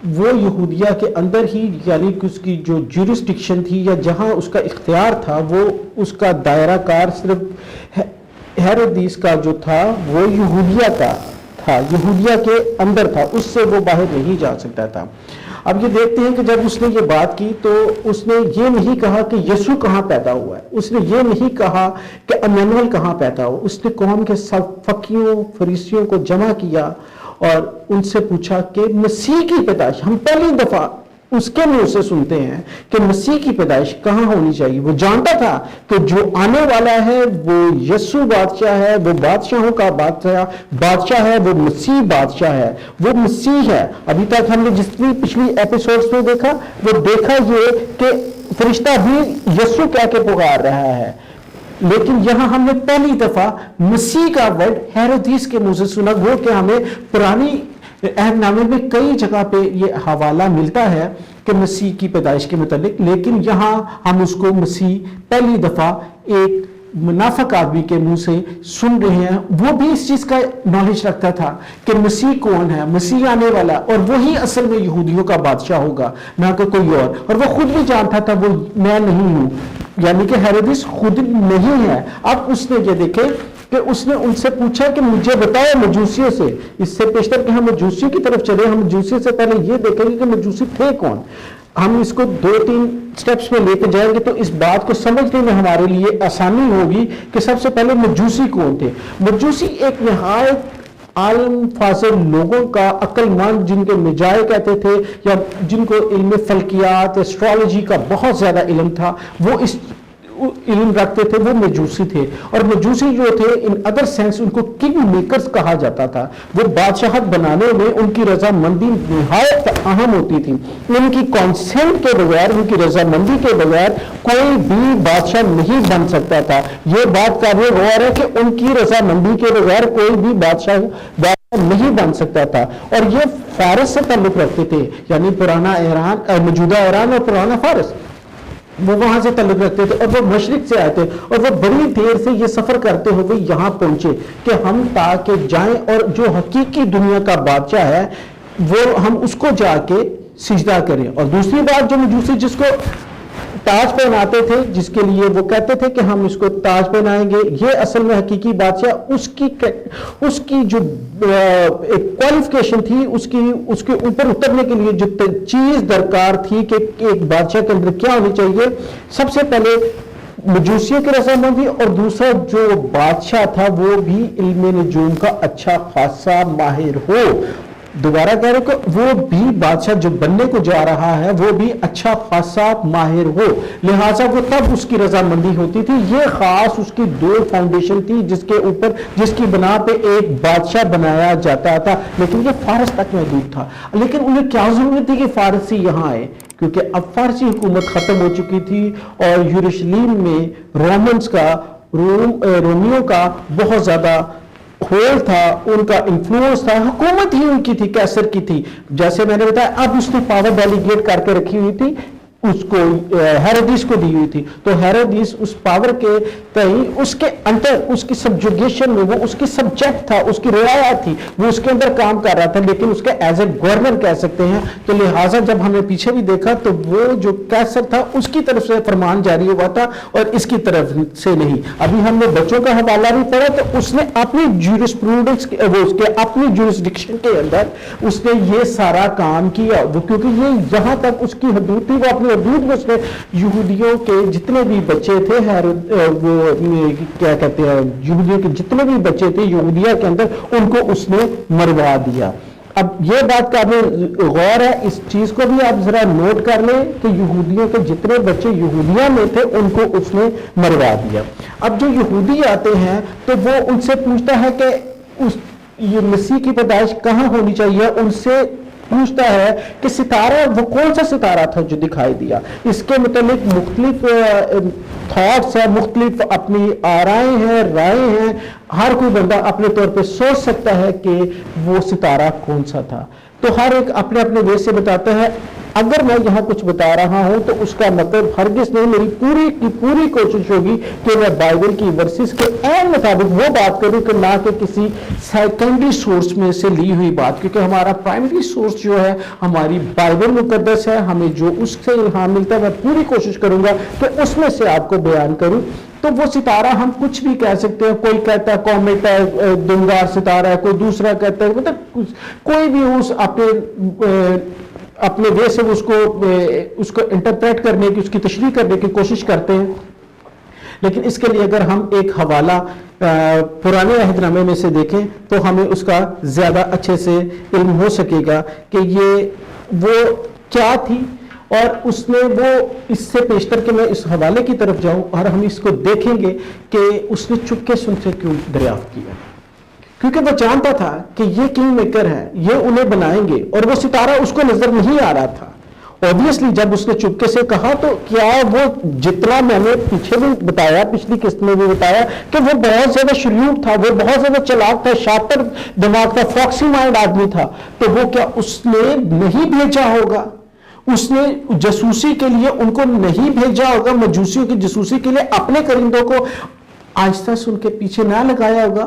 وہ یہودیہ کے اندر ہی، یعنی کہ اس کی جو جورسڈکشن تھی یا جہاں اس کا اختیار تھا، وہ اس کا دائرہ کار صرف ہیرودیس کا جو تھا وہ یہودیہ کا تھا، یہودیہ کے اندر تھا، اس سے وہ باہر نہیں جا سکتا تھا۔ اب یہ دیکھتے ہیں کہ جب اس نے یہ بات کی تو اس نے یہ نہیں کہا کہ یسوع کہاں پیدا ہوا ہے، اس نے یہ نہیں کہا کہ امانویل کہاں پیدا ہوا، اس نے قوم کے سب فقیوں فریسیوں کو جمع کیا اور ان سے پوچھا کہ مسیح کی پیدائش، ہم پہلی دفعہ اس کے منہ سے سنتے ہیں کہ مسیح کی پیدائش کہاں ہونی چاہیے۔ وہ جانتا تھا کہ جو آنے والا ہے وہ یسوع بادشاہ ہے، وہ بادشاہوں کا بادشاہ ہے، وہ مسیح بادشاہ ہے، وہ مسیح ہے۔ ابھی تک ہم نے جتنی پچھلی ایپیسوڈز میں دیکھا وہ دیکھا یہ کہ فرشتہ بھی یسوع کہہ کے پکار رہا ہے، لیکن یہاں ہم نے پہلی دفعہ مسیح کا ورڈ ہیرودیس کے منہ سے سنا۔ وہ کہ ہمیں پرانی عہد نامے میں کئی جگہ پہ یہ حوالہ ملتا ہے کہ مسیح کی پیدائش کے متعلق، لیکن یہاں ہم اس کو مسیح پہلی دفعہ ایک منافق آدمی کے منہ سے سن رہے ہیں۔ وہ بھی اس چیز کا نالج رکھتا تھا کہ مسیح کون ہے، مسیح آنے والا، اور وہی اصل میں یہودیوں کا بادشاہ ہوگا، نہ کہ کوئی اور وہ خود بھی جانتا تھا وہ میں نہیں ہوں، یعنی کہ ہیرودیس خود نہیں ہے۔ اب اس نے یہ دیکھے کہ اس نے ان سے پوچھا کہ مجھے بتاؤ مجوسیوں سے، اس سے پیشتر کہ ہم مجوسیوں کی طرف چلے، ہم مجوسیوں سے پہلے یہ دیکھیں گے کہ مجوسی تھے کون۔ ہم اس کو 2-3 سٹیپس میں لے کے جائیں گے تو اس بات کو سمجھنے میں ہمارے لیے آسانی ہوگی کہ سب سے پہلے مجوسی کون تھے۔ مجوسی ایک نہایت عالم فاضل لوگوں کا، عقل مند، جن کے مجائے کہتے تھے یا جن کو علم فلکیات ایسٹرالوجی کا بہت زیادہ علم تھا، وہ اس علم رکھتے تھے، وہ مجوسی تھے۔ اور مجوسی جو تھے ان ادر سینس ان کو کنگ میکرز کہا جاتا تھا۔ وہ بادشاہت بنانے میں ان کی رضامندی نہایت اہم ہوتی تھی، ان کی کانسنٹ کے بغیر، ان کی رضامندی کے بغیر کوئی بھی بادشاہ نہیں بن سکتا تھا۔ یہ بات قابل غور ہے کہ ان کی رضامندی کے بغیر کوئی بھی بادشاہ نہیں بن سکتا تھا۔ اور یہ فارس سے تعلق رکھتے تھے، یعنی پرانا ایران، موجودہ ایران اور پرانا فارس، وہ وہاں سے تعلق رکھتے تھے اور وہ مشرق سے آئے تھے، اور وہ بڑی دیر سے یہ سفر کرتے ہوئے یہاں پہنچے کہ ہم تاکہ جائیں اور جو حقیقی دنیا کا بادشاہ ہے وہ ہم اس کو جا کے سجدہ کریں۔ اور دوسری بات، جو مجوسی جس کو تاج پہناتے تھے، جس کے لیے وہ کہتے تھے کہ ہم اس کو تاج پہنائیں گے، یہ اصل میں حقیقی بادشاہ، اس کی جو ایک کوالیفیکیشن تھی، اس کے اوپر اترنے کے لیے جو چیز درکار تھی کہ ایک بادشاہ کے اندر کیا ہونی چاہیے، سب سے پہلے مجوسیوں کی رضامندی، اور دوسرا جو بادشاہ تھا وہ بھی علم نجوم کا اچھا خاصا ماہر ہو۔ دوبارہ کہہ رہے کہ وہ بھی بادشاہ جو بننے کو جا رہا ہے وہ بھی اچھا خاصا ماہر ہو، لہٰذا وہ تب اس کی رضامندی ہوتی تھی۔ یہ خاص اس کی 2 فاؤنڈیشن تھی جس کے اوپر، جس کی بنا پہ ایک بادشاہ بنایا جاتا تھا، لیکن یہ فارس تک محدود تھا۔ لیکن انہیں کیا ضرورت تھی کہ فارسی یہاں آئے، کیونکہ اب فارسی حکومت ختم ہو چکی تھی اور یروشلم میں رومیوں کا بہت زیادہ کھول تھا، ان کا انفلوئنس تھا، حکومت ہی ان کی تھی، کیسر کی تھی۔ جیسے میں نے بتایا اب اس نے پاور ڈیلیگیٹ کر کے رکھی ہوئی تھی، اس کو ہیرودیس کو دی ہوئی تھی، تو ہیرودیس اس پاور کے تئیں اس کے اندر، اس کی سبجوگیشن میں، وہ اس کی سبجیکٹ تھا، اس کی رعایت تھی، وہ اس کے اندر کام کر رہا تھا، لیکن اس کے ایز اے گورنر کہہ سکتے ہیں۔ تو لہٰذا جب ہم نے پیچھے بھی دیکھا تو وہ جو کیسر تھا اس کی طرف سے فرمان جاری ہوا تھا اور اس کی طرف سے نہیں۔ ابھی ہم نے بچوں کا حوالہ بھی پڑھا تو اس نے اپنی جورسپروڈنس، اس کے اپنی جورسڈکشن کے اندر اس نے یہ سارا کام کیا، وہ کیونکہ یہ یہاں تک اس کی حدود تھی، وہ اپنی حدود میں اس نے یہودیوں کے جتنے بھی بچے تھے، وہ کیا کہتے ہیں، یہودیوں کے جتنے بھی بچے تھے یہودیہ کے اندر، ان کو اس نے مروا دیا۔ اب یہ بات قابل غور ہے، اس چیز کو بھی آپ ذرا نوٹ کر لیں کہ یہودیوں کے جتنے بچے یہودیہ میں تھے ان کو اس نے مروا دیا۔ اب جو یہودی آتے ہیں تو وہ ان سے پوچھتا ہے کہ یہ مسیح کی پیدائش کہاں ہونی چاہیے، ان سے پوچھتا ہے کہ ستارہ، وہ کون سا ستارہ تھا جو دکھائی دیا۔ اس کے متعلق مختلف تھاٹس ہیں، مختلف اپنی آرائیں ہیں، رائے ہیں، ہر کوئی بندہ اپنے طور پہ سوچ سکتا ہے کہ وہ ستارہ کون سا تھا، تو ہر ایک اپنے اپنے وے سے بتاتا ہے۔ اگر میں یہاں کچھ بتا رہا ہوں تو اس کا مطلب ہرگز نہیں، میری پوری کی پوری کوشش ہوگی کہ میں بائبل کی ورسز کے عین مطابق وہ بات کروں کہ نہ کہ کسی سیکنڈری سورس میں سے لی ہوئی بات، کیونکہ ہمارا پرائمری سورس جو ہے ہماری بائبل مقدس ہے، ہمیں جو اس سے الہام ملتا ہے میں پوری کوشش کروں گا کہ اس میں سے آپ کو بیان کروں۔ تو وہ ستارہ ہم کچھ بھی کہہ سکتے ہیں، کوئی کہتا ہے کومیٹ ہے، دنگار ستارہ ہے، کوئی دوسرا کہتا ہے، مطلب کوئی بھی اس اپنے وے سے اس کو انٹرپریٹ کرنے کی، اس کی تشریح کرنے کی کوشش کرتے ہیں۔ لیکن اس کے لیے اگر ہم ایک حوالہ پرانے عہد نامے میں سے دیکھیں تو ہمیں اس کا زیادہ اچھے سے علم ہو سکے گا کہ وہ کیا تھی، اور اس نے وہ اس سے پیشتر کہ میں اس حوالے کی طرف جاؤں اور ہم اس کو دیکھیں گے کہ اس نے چپکے سے ان سے کیوں دریافت کیا، کیونکہ وہ جانتا تھا کہ یہ کنگ میکر ہے، یہ انہیں بنائیں گے، اور وہ ستارہ اس کو نظر نہیں آ رہا تھا۔ اوبویسلی جب اس نے چپکے سے کہا تو کیا وہ جتنا میں نے پیچھے بھی بتایا، پچھلی قسط میں بھی بتایا کہ وہ بہت زیادہ شریف تھا، وہ بہت زیادہ چلاک تھا، شاطر دماغ تھا، فاکسی مائنڈ آدمی تھا، تو وہ کیا اس نے نہیں بھیجا ہوگا؟ اس نے جاسوسی کے لیے ان کو نہیں بھیجا ہوگا، مجوسیوں کی جاسوسی کے لیے اپنے کرندوں کو آہستہ سے ان کے پیچھے نہ لگایا ہوگا،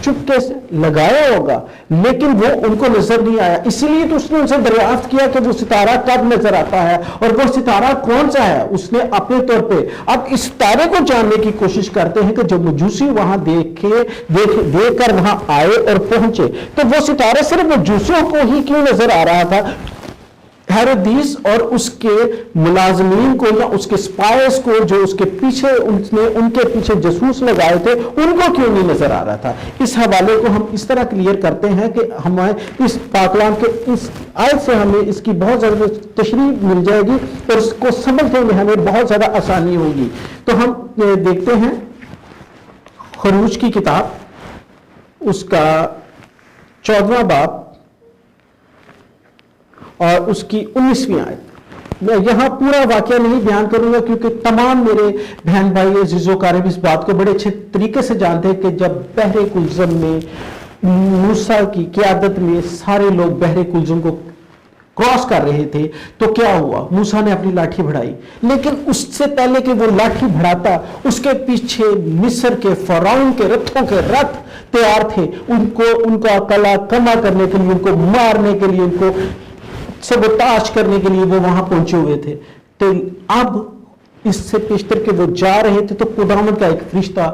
چپکے سے لگایا ہوگا، لیکن وہ ان کو نظر نہیں آیا۔ اسی لیے تو اس نے ان سے دریافت کیا کہ وہ ستارہ کب نظر آتا ہے اور وہ ستارہ کون سا ہے۔ اس نے اپنے طور پہ اب اس ستارے کو جاننے کی کوشش کرتے ہیں کہ جب مجوسی وہاں دیکھ کر وہاں آئے اور پہنچے تو وہ ستارہ صرف مجوسیوں کو ہی کیوں نظر آ رہا تھا، ہیرودیس اور اس کے ملازمین کو یا اس کے سپائز کو جو اس کے پیچھے ان کے پیچھے جاسوس لگائے تھے ان کو کیوں نہیں نظر آ رہا تھا۔ اس حوالے کو ہم اس طرح کلیئر کرتے ہیں کہ ہمیں اس پاک کلام کے اس آیت سے ہمیں اس کی بہت زیادہ تشریح مل جائے گی اور اس کو سمجھنے میں ہمیں بہت زیادہ آسانی ہوگی۔ تو ہم دیکھتے ہیں خروج کی کتاب، اس کا 14واں باب اور اس کی 19ویں آیت۔ میں یہاں پورا واقعہ نہیں بیان کروں گا کیونکہ تمام میرے بہن بھائی عزیز و اقارب اس بات کو بڑے اچھے طریقے سے جانتے ہیں کہ جب بحر کلزم میں موسیٰ کی قیادت میں سارے لوگ بحر کلزم کو کراس کر رہے تھے تو کیا ہوا، موسیٰ نے اپنی لاٹھی بڑھائی، لیکن اس سے پہلے کہ وہ لاٹھی بڑھاتا اس کے پیچھے مصر کے فرعون کے رتھوں کے رتھ تیار تھے، ان کا قلعہ کما کرنے کے لیے، ان کو مارنے کے لیے، ان کو سبوتاج کرنے کے لیے وہ وہاں پہنچے ہوئے تھے۔ تو اب اس سے پیشتر کے وہ جا رہے تھے تو خداوند کا ایک فرشتہ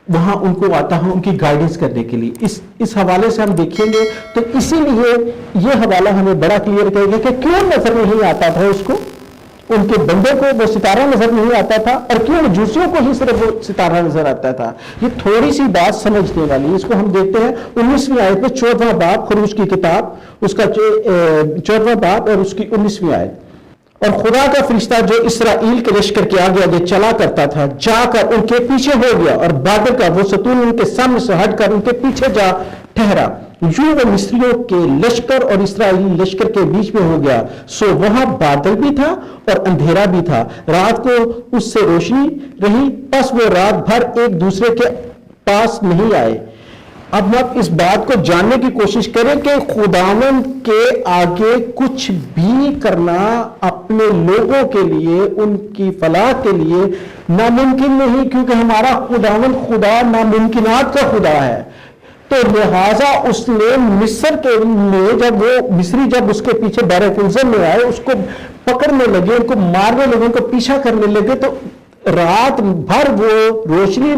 وہاں ان کو آتا ہے ان کی گائیڈنس کرنے کے لیے۔ اس حوالے سے ہم دیکھیں گے تو اسی لیے یہ حوالہ ہمیں بڑا کلیئر کرے گا کہ کیوں نظر نہیں آتا تھا اس کو، ان کے بندے کو وہ ستارہ نظر نہیں آتا تھا، اور کیوں مجوسیوں کو ہی صرف وہ ستارہ نظر آتا تھا۔ یہ تھوڑی سی بات سمجھنے والی، اس کو ہم دیکھتے ہیں 19ویں آیت میں، 14واں باب خروج کی کتاب، اس کا 14واں باب اور اس کی 19ویں آیت۔ اور خدا کا فرشتہ جو اسرائیل کے لشکر کے آگے آگے چلا کرتا تھا جا کر ان کے پیچھے ہو گیا، اور بادل کا وہ ستون ان کے سامنے سے ہٹ کر ان کے پیچھے جا ٹھہرا، یوں وہ مصریوں کے لشکر اور اسرائیلی لشکر کے بیچ میں ہو گیا، سو وہاں بادل بھی تھا اور اندھیرا بھی تھا، رات کو اس سے روشنی رہی، پس وہ رات بھر ایک دوسرے کے پاس نہیں آئے۔ اب آپ اس بات کو جاننے کی کوشش کریں کہ خداوند کے آگے کچھ بھی کرنا اپنے لوگوں کے لیے، ان کی فلاح کے لیے ناممکن نہیں، کیونکہ ہمارا خداوند خدا ناممکنات کا خدا ہے۔ تو لہٰذا اس نے مصر کے میں جب وہ مصری جب اس کے پیچھے بحر کلزم میں آئے، اس کو پکڑنے لگے، ان کو مارنے لگے، ان کو پیچھا کرنے لگے، تو رات بھر وہ روشنی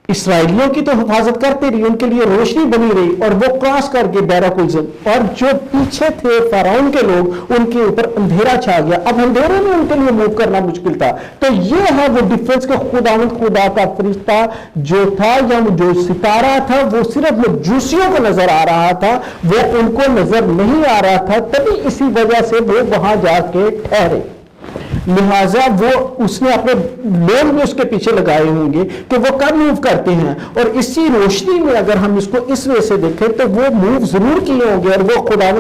اسرائیلیوں کی تو حفاظت کرتے رہی، ان کے لیے روشنی بنی رہی، اور وہ کراس کر کے بحر کلزم، اور جو پیچھے تھے فرعون کے لوگ ان کے اوپر اندھیرا چھا گیا۔ اب اندھیرے میں ان کے لیے موو کرنا مشکل تھا۔ تو یہ ہے وہ ڈفرنس کہ خداوند خدا کا فرشتہ جو تھا یا جو ستارہ تھا وہ صرف مجوسیوں کو نظر آ رہا تھا، وہ ان کو نظر نہیں آ رہا تھا، تبھی اسی وجہ سے وہ وہاں جا کے ٹھہرے۔ لہٰذا وہ اس نے اپنے لوگ بھی اس کے پیچھے لگائے ہوں گے کہ وہ کب موو کرتے ہیں، اور اسی روشنی میں اگر ہم اس کو اس وجہ سے دیکھیں تو وہ موو ضرور کیے ہوں گے اور وہ خدا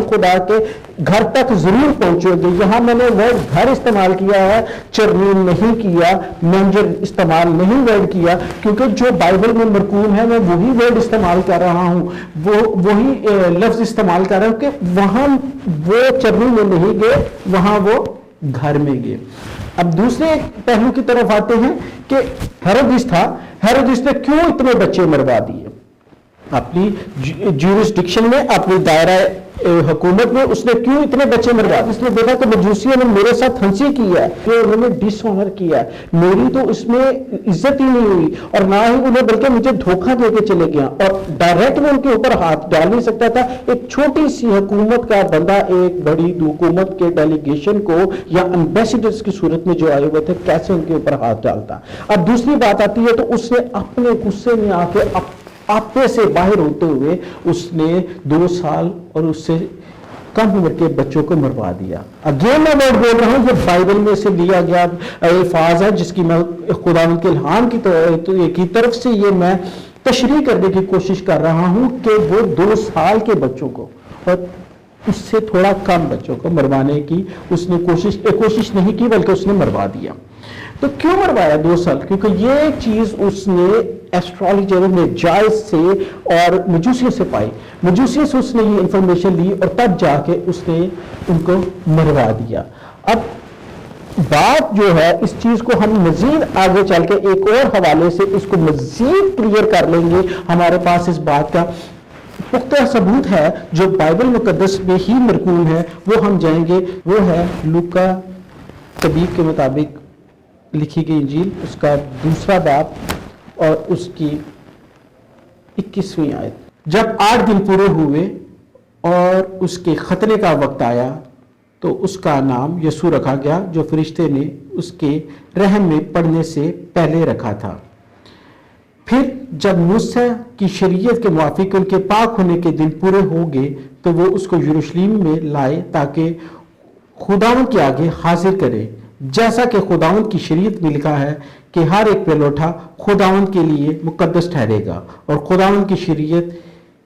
کے گھر تک ضرور پہنچے گے. یہاں میں نے ورڈ گھر استعمال کیا ہے، چرنین نہیں کیا، مینجر استعمال نہیں ورڈ کیا، کیونکہ جو بائبل میں مرقوم ہے میں وہی ورڈ استعمال کر رہا ہوں، وہی لفظ استعمال کر رہا ہوں کہ وہاں وہ چرنی میں نہیں گئے، وہاں وہ گھر میں گئے. اب دوسرے پہلو کی طرف آتے ہیں کہ ہیرودیس تھا، ہیرودیس نے کیوں اتنے بچے مروا دیے؟ اپنی جیورسڈکشن میں، اپنی دائرہ حکومت میں اس نے کیوں اتنے بچے مروا دیے؟ اس نے دیکھا کہ مجوسیوں نے میرے ساتھ ہنسی کی ہے، انہوں نے ڈس آنر کیا ہے، میری تو اس میں عزت ہی نہیں ہوئی، اور نہ ہی انہیں بلکہ مجھے دھوکہ دے کے چلے گیا، اور ڈائریکٹ میں ان کے اوپر ہاتھ ڈال نہیں سکتا تھا. ایک چھوٹی سی حکومت کا بندہ ایک بڑی حکومت کے ڈیلیگیشن کو یا امبیسڈرز کی صورت میں جو آئے ہوئے تھے کیسے ان کے اوپر ہاتھ ڈالتا؟ اب دوسری بات آتی ہے تو اس نے اپنے غصے میں آ کے آپے سے باہر ہوتے ہوئے اس نے 2 سال اور اس سے کم عمر کے بچوں کو مروا دیا. اگین میں ورڈ بول رہا ہوں، یہ بائبل میں سے لیا گیا الفاظ ہے جس کی میں خداوند کے الہام کی طرف سے یہ میں تشریح کرنے کی کوشش کر رہا ہوں کہ وہ 2 سال کے بچوں کو اور اس سے تھوڑا کم بچوں کو مروانے کی اس نے کوشش نہیں کی، بلکہ اس نے مروا دیا. تو کیوں مروایا 2 سال؟ کیونکہ یہ چیز اس نے ایسٹرالوجر میں جائز سے اور مجوسیوں سے پائی، مجوسیوں سے اس نے یہ انفارمیشن لی اور تب جا کے اس نے ان کو مروا دیا. اب بات جو ہے اس چیز کو ہم مزید آگے چل کے ایک اور حوالے سے اس کو مزید کلیئر کر لیں گے. ہمارے پاس اس بات کا پختہ ثبوت ہے جو بائبل مقدس میں ہی مرقوم ہے، وہ ہم جائیں گے. وہ ہے لوکا طبیب کے مطابق لکھی گئی انجیل، اس کا 2 باب اور اس کی 21ویں آیت. جب 8 دن پورے ہوئے اور اس کے ختنے کا وقت آیا تو اس کا نام یسوع رکھا گیا، جو فرشتے نے اس کے رحم میں پڑنے سے پہلے رکھا تھا. پھر جب موسیٰ کی شریعت کے موافق ان کے پاک ہونے کے دن پورے ہو گئے تو وہ اس کو یروشلم میں لائے تاکہ خداوند کے آگے حاضر کرے، جیسا کہ خداوند کی شریعت میں لکھا ہے کہ ہر ایک پیلوٹا خداوند کے لیے مقدس ٹھہرے گا، اور خداوند کی شریعت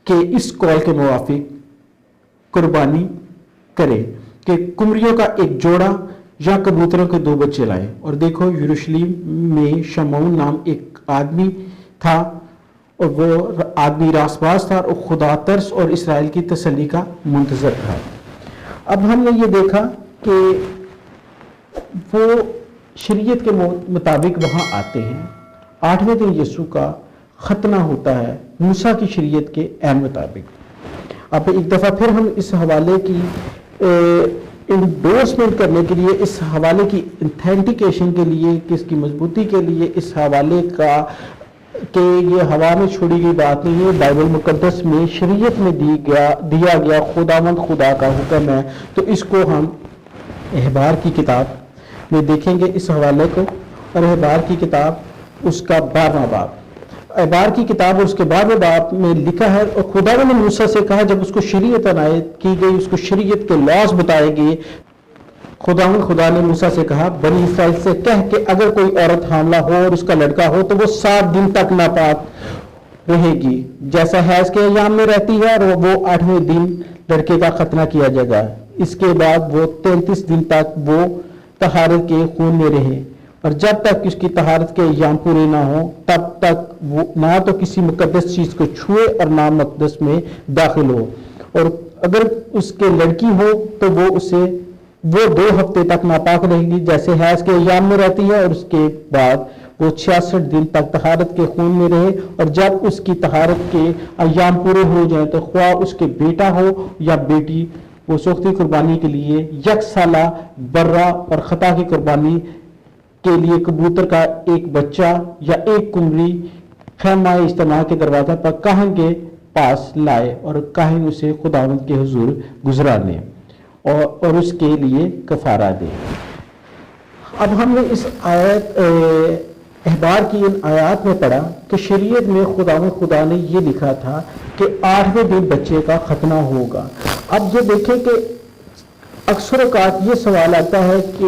کے اس قول کے موافق قربانی کرے کہ کمریوں کا ایک جوڑا یا کبوتروں کے 2 بچے لائے. اور دیکھو یروشلم میں شمعون نام ایک آدمی تھا، اور وہ آدمی راست باز تھا اور خدا ترس اور اسرائیل کی تسلی کا منتظر تھا. اب ہم نے یہ دیکھا کہ وہ شریعت کے مطابق وہاں آتے ہیں. 8ویں دن یسوع کا ختنہ ہوتا ہے موسیٰ کی شریعت کے عین مطابق. اب ایک دفعہ پھر ہم اس حوالے کی انڈورسمنٹ کرنے کے لیے، اس حوالے کی اتھینٹیکیشن کے لیے، اس کی مضبوطی کے لیے، اس حوالے کا کہ یہ ہوا میں چھوڑی گئی بات نہیں ہے، بائبل مقدس میں شریعت میں دیا گیا خداوند خدا کا حکم ہے. تو اس کو ہم احبار کی کتاب میں دیکھیں گے اس حوالے کو. اور احبار کی کتاب اس کا 12واں باب، احبار کی کتاب اور اس کے 12ویں باب میں لکھا ہے، اور خداوند نے موسیٰ سے کہا جب اس کو شریعت عنایت کی گئی، اس کو شریعت کے لاز بتائے گئے، خدا نے موسیٰ سے کہا بنی اسرائیل سے کہہ کہ اگر کوئی عورت حاملہ ہو اور اس کا لڑکا ہو تو وہ 7 دن تک ناپاک رہے گی، جیسا حیض کے ایام میں رہتی ہے، اور وہ 8ویں دن لڑکے کا ختنہ کیا جائے گا. اس کے بعد وہ 33 دن تک وہ طہارت کے خون میں رہے، اور جب تک اس کی طہارت کے ایام پورے نہ ہوں تب تک وہ نہ تو کسی مقدس چیز کو چھوئے اور نہ مقدس میں داخل ہو. اور اگر اس کے لڑکی ہو تو وہ 2 ہفتے تک ناپاک رہے گی جیسے حیض کے ایام میں رہتی ہے، اور اس کے بعد وہ 66 دن تک طہارت کے خون میں رہے. اور جب اس کی طہارت کے ایام پورے ہو جائیں تو خواہ اس کے بیٹا ہو یا بیٹی، وہ سوختی قربانی کے لیے 1 سالہ برہ اور خطا کی قربانی کے لیے کبوتر کا 1 بچہ یا 1 کمری خیمہ اجتماع کے دروازہ پر کاہن کے پاس لائے، اور کاہن اسے خداوند کے حضور گزرانے اور اس کے لیے کفارہ دے. اب ہم نے اس آیت احبار کی ان آیات میں پڑھا کہ شریعت میں خدا نے یہ لکھا تھا کہ 8ویں دن بچے کا ختنہ ہوگا. اب یہ دیکھیں کہ اکثر اوقات یہ سوال آتا ہے کہ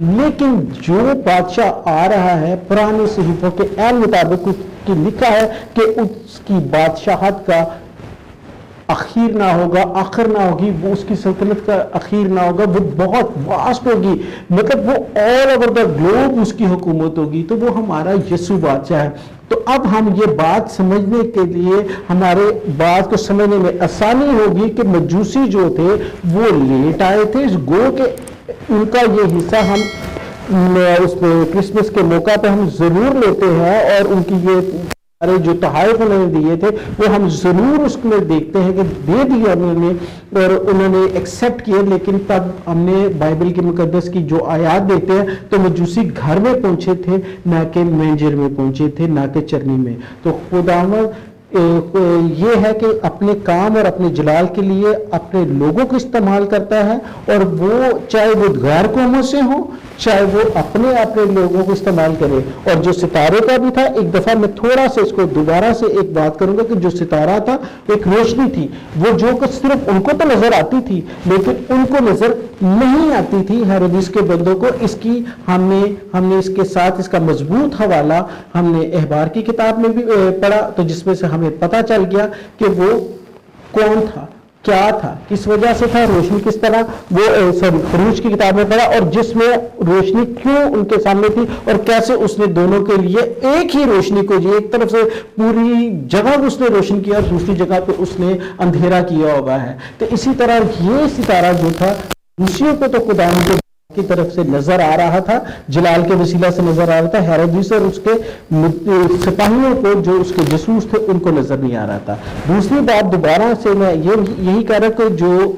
لیکن جو بادشاہ آ رہا ہے پرانے صحیفوں کے عین مطابق کی لکھا ہے کہ اس کی بادشاہت کا اخیر نہ ہوگا، آخر نہ ہوگی، وہ اس کی سلطنت کا اخیر نہ ہوگا، وہ بہت واسٹ ہوگی، مطلب وہ آل اوور دا گلوب اس کی حکومت ہوگی، تو وہ ہمارا یسوع بادشاہ ہے۔ تو اب ہم یہ بات سمجھنے کے لیے ہمارے بات کو سمجھنے میں آسانی ہوگی کہ مجوسی جو تھے وہ لیٹ آئے تھے، گو کہ ان کا یہ حصہ ہم اس میں کرسمس کے موقع پہ ہم ضرور لیتے ہیں، اور ان کی یہ جو تحائف انہوں نے دیے تھے وہ ہم ضرور اس میں دیکھتے ہیں کہ دے دیا انہوں نے اور انہوں نے ایکسیپٹ کیے، لیکن تب ہم نے بائبل کے مقدس کی جو آیات دیتے ہیں تو مجوسی گھر میں پہنچے تھے، نہ کہ مینجر میں پہنچے تھے، نہ کہ چرنی میں۔ تو خداوند یہ ہے کہ اپنے کام اور اپنے جلال کے لیے اپنے لوگوں کو استعمال کرتا ہے، اور وہ چاہے وہ غیر قوموں سے ہوں، چاہے وہ اپنے لوگوں کو استعمال کرے۔ اور جو ستارے کا بھی تھا، ایک دفعہ میں تھوڑا سا اس کو دوبارہ سے ایک بات کروں گا کہ جو ستارہ تھا ایک روشنی تھی، وہ جو کہ صرف ان کو تو نظر آتی تھی لیکن ان کو نظر نہیں آتی تھی ہیرودیس کے بندوں کو۔ اس کی ہم نے اس کے ساتھ اس کا مضبوط حوالہ ہم نے احبار کی کتاب میں بھی پڑھا، تو جس میں سے ہمیں پتہ چل گیا کہ وہ کون تھا، کیا تھا، کس وجہ سے تھا، روشنی کس طرح، وہ خروج کی کتاب میں پڑھا، اور جس میں روشنی کیوں ان کے سامنے تھی اور کیسے اس نے دونوں کے لیے ایک ہی روشنی کو جو ایک طرف سے پوری جگہ اس نے روشن کیا، دوسری جگہ پہ اس نے اندھیرا کیا ہوا ہے۔ تو اسی طرح یہ ستارہ جو تھا دوسروں کو تو خدا کی طرف سے نظر آ رہا تھا، جلال کے وسیلہ سے نظر آ رہا تھا، ہیرودیس اور اس کے سپاہیوں کو جو اس کے جاسوس تھے ان کو نظر نہیں آ رہا تھا۔ دوسری بات دوبارہ سے میں یہی کہہ رہا کہ جو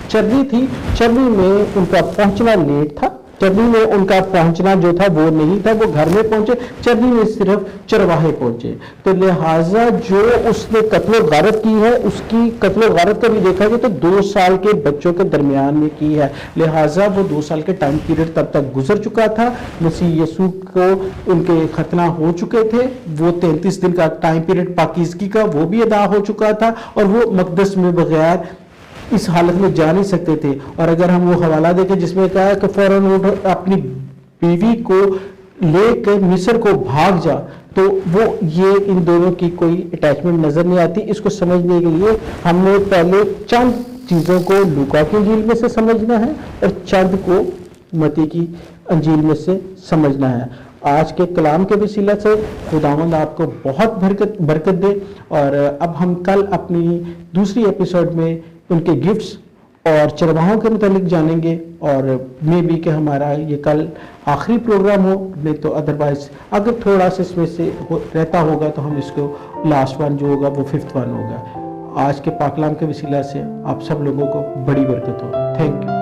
چرنی تھی، چرنی میں ان کا پہنچنا لیٹ تھا، چرنی میں ان کا پہنچنا جو تھا وہ نہیں تھا، وہ گھر میں پہنچے، چرنی میں صرف چرواہے پہنچے۔ تو لہٰذا جو اس نے قتل و غارت کی ہے، اس کی قتل و غارت کا بھی دیکھا گیا تو 2 سال کے بچوں کے درمیان میں کی ہے، لہٰذا وہ 2 سال کے ٹائم پیریڈ تب تک گزر چکا تھا، مسیح یسوع کو ان کے ختنہ ہو چکے تھے، وہ 33 دن کا ٹائم پیریڈ پاکیزگی کا وہ بھی ادا ہو چکا تھا، اور وہ مقدس میں بغیر اس حالت میں جا نہیں سکتے تھے۔ اور اگر ہم وہ حوالہ دیکھیں جس میں کہا ہے کہ فوراً اپنی بیوی کو لے کے مصر کو بھاگ جا، تو وہ یہ ان دونوں کی کوئی اٹیچمنٹ نظر نہیں آتی۔ اس کو سمجھنے کے لیے ہم نے پہلے چند چیزوں کو لوکا کی انجیل میں سے سمجھنا ہے اور چند کو متی کی انجیل میں سے سمجھنا ہے۔ آج کے کلام کے وسیلہ سے خداوند آپ کو بہت برکت دے، اور اب ہم کل اپنی دوسری ایپیسوڈ میں ان کے گفٹس اور چرواہوں کے متعلق جانیں گے، اور میں بھی کہ ہمارا یہ کل آخری پروگرام ہو، نہیں تو ادروائز اگر تھوڑا سا اس میں سے رہتا ہوگا تو ہم اس کو لاسٹ ون جو ہوگا وہ 5th ون ہوگا۔ آج کے پاکلام کے وسیلہ سے آپ سب لوگوں کو بڑی برکت ہو۔ Thank you.